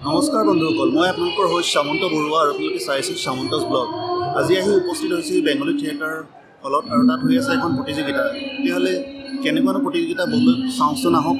নমস্কাৰ বন্ধুসকল, মই আপোনালোকৰ হোষ্ট সামন্ত বৰুৱা আৰু আপোনালোকে চাইছে সামন্তছ ব্লগ। আজি আহি উপস্থিত হৈছে বেংগলী থিয়েটাৰ হলত আৰু তাত হৈ আছে এখন প্ৰতিযোগিতা। তেতিয়াহ'লে কেনেকুৱানো প্ৰতিযোগিতা বন্ধু চাওঁচোন আহক।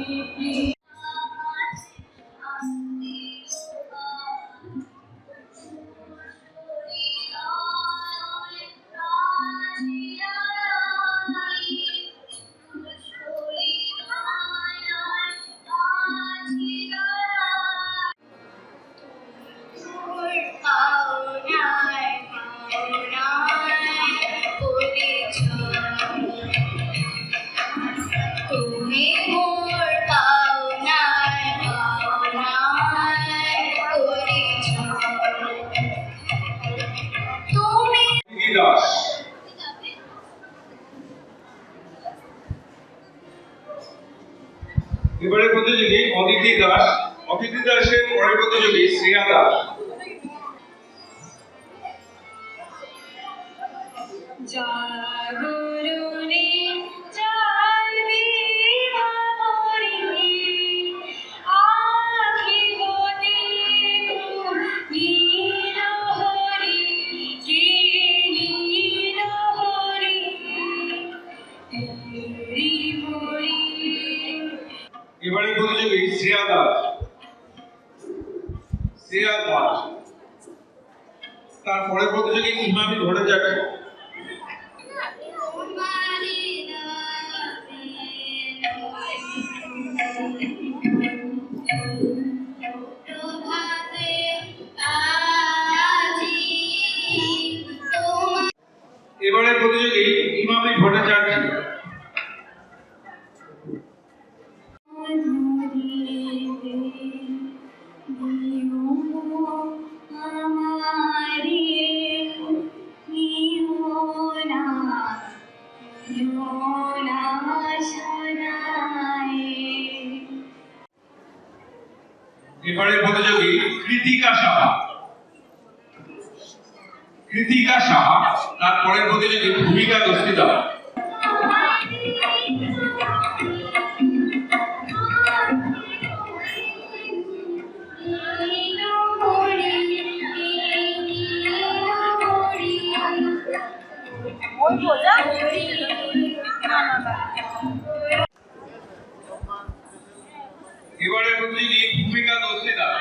এবারে প্রতিযোগী অদিতি দাস। অদিতি দাসের পরের প্রতিযোগী শ্রেয়া দাস। এবারে প্রতিযোগী শ্রেয়া দাস। শ্রেয়া দাস তারপরে প্রতিযোগী ইমামি ভট্টাচার্য। এবারে প্রতিযোগী ইমামি ভট্টাচার্য। এবারে প্রতিযোগী কৃতিকা সাহা। কৃতিকা সাহা তারপরের প্রতিযোগী ভূমিকা দস্তিদার। এবারে প্রতিযোগী ভূমিকা দস্তিদার।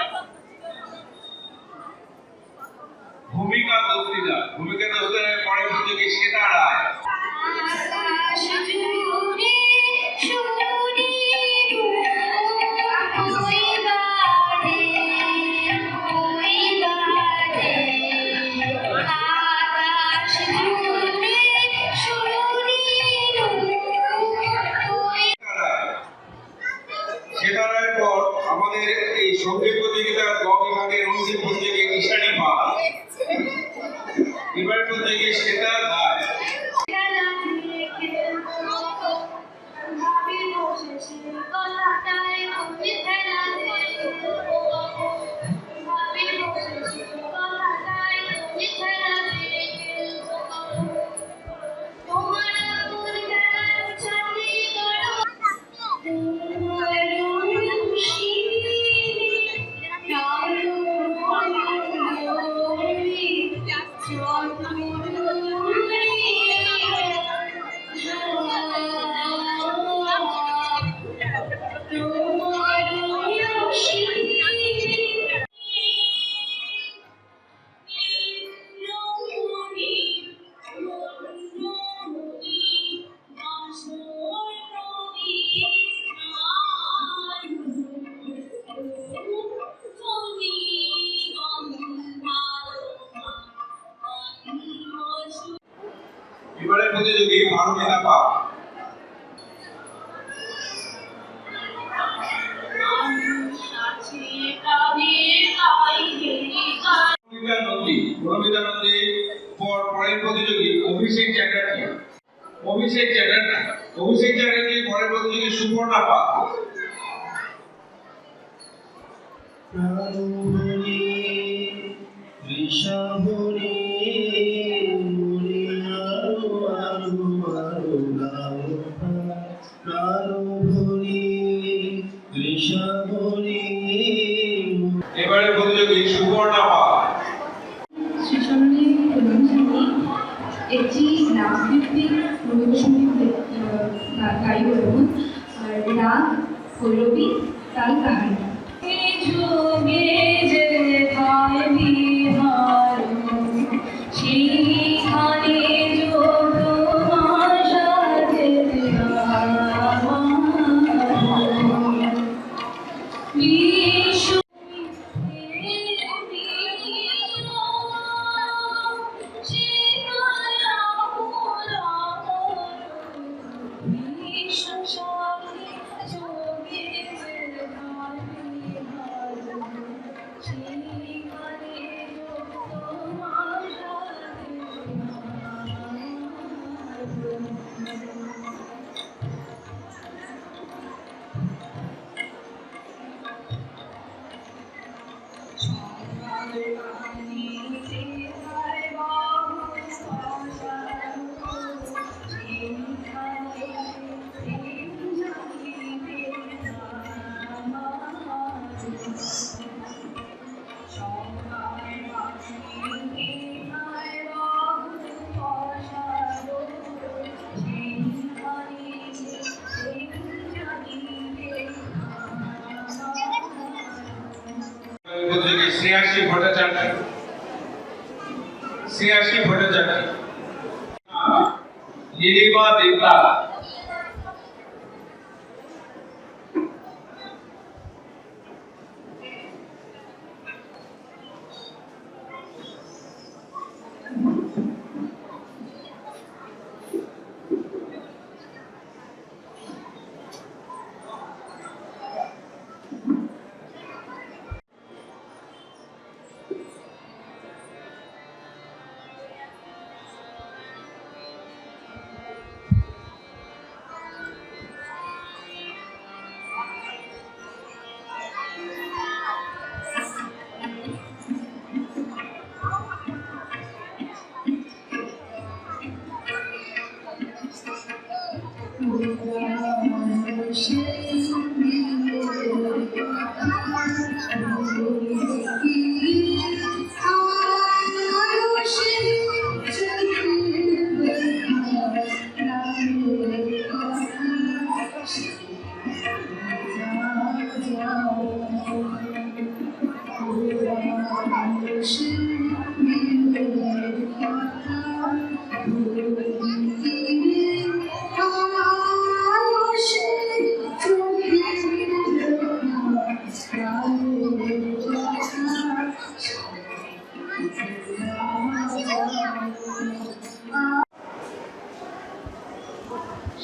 ভূমিকা দস্তিদার। ভূমিকা দস্তিদারের পরের প্রতিযোগী শ্বেতা রায়। শ্বেতা রায়ের পর আমাদের এই সঙ্গীত প্রতিযোগিতার গ বিভাগের অন্তিম প্রতিযোগী ঈশানী পাল। এবারের প্রতিযোগী শ্বেতা রায়। এবারে প্রতিযোগী পারমিতা পাল। প্রমিতা নন্দী পরের প্রতিযোগী অভিষেক চ্যাটার্জি। অভিষেক চ্যাটার্জি পরের প্রতিযোগী সুপর্ণা পাল। এবারে সুবর্ণা পাল। শ্রীচরণে প্রধানসামী একটি নাচভিত্তিক রবীন্দ্রসঙ্গীত গাইব এবং রাগ ভৈরবী তাল কাহানি। শ্রেয়াসী ভট্টাচার্য, শ্রেয়াসী ভট্টাচার্য, নীলিমা দেবনাথ,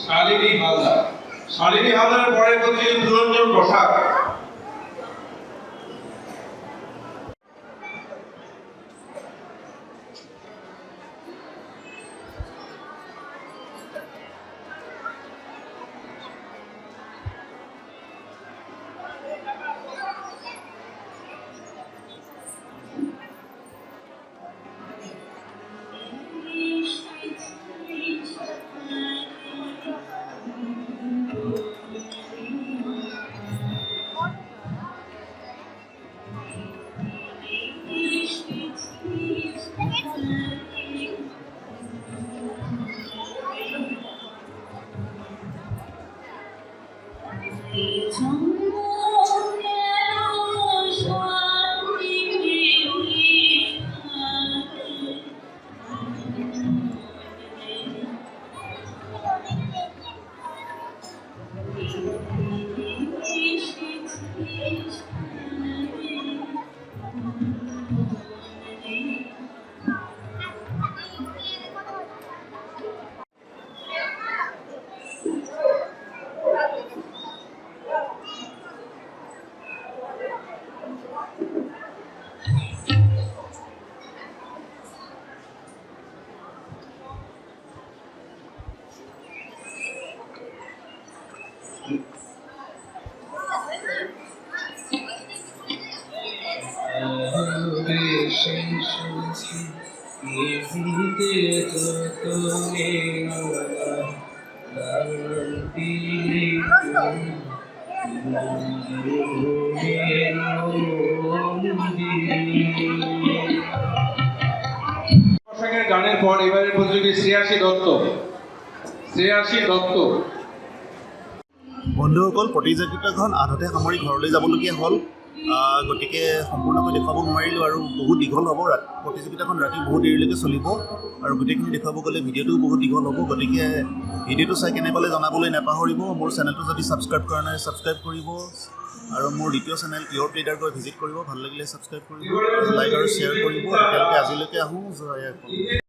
শালিনী হালদার। শালিনী হালদারের পরের প্রতিযোগী পুরঞ্জন প্রসাদ। শ্রেয়াসী দত্ত। শ্রেয়াসী দত্ত। বন্ধুসকল, প্ৰতিযোগিতাখন আধাতে সামৰি ঘৰলৈ যাবলগীয়া হ'ল, গতিকে সম্পূৰ্ণকৈ দেখুৱাব নোৱাৰিলোঁ আৰু বহুত দীঘল হ'ব। প্ৰতিযোগিতাখন ৰাতি বহুত দেৰিলৈকে চলিব আৰু গোটেইখিনি দেখুৱাব গ'লে ভিডিঅ'টোও বহুত দীঘল হ'ব। গতিকে ভিডিঅ'টো চাই কেনে পালে জনাবলৈ নাপাহৰিব। মোৰ চেনেলটো যদি ছাবস্ক্ৰাইব কৰা নাই ছাবস্ক্ৰাইব কৰিব আৰু মোৰ দ্বিতীয় চেনেল ইয়ৰ প্লেডাৰ গৈ ভিজিট কৰিব। ভাল লাগিলে ছাবস্ক্ৰাইব কৰিব, লাইক আৰু শ্বেয়াৰ কৰিব। এতিয়ালৈকে আজিলৈকে আহোঁ জয় অসম।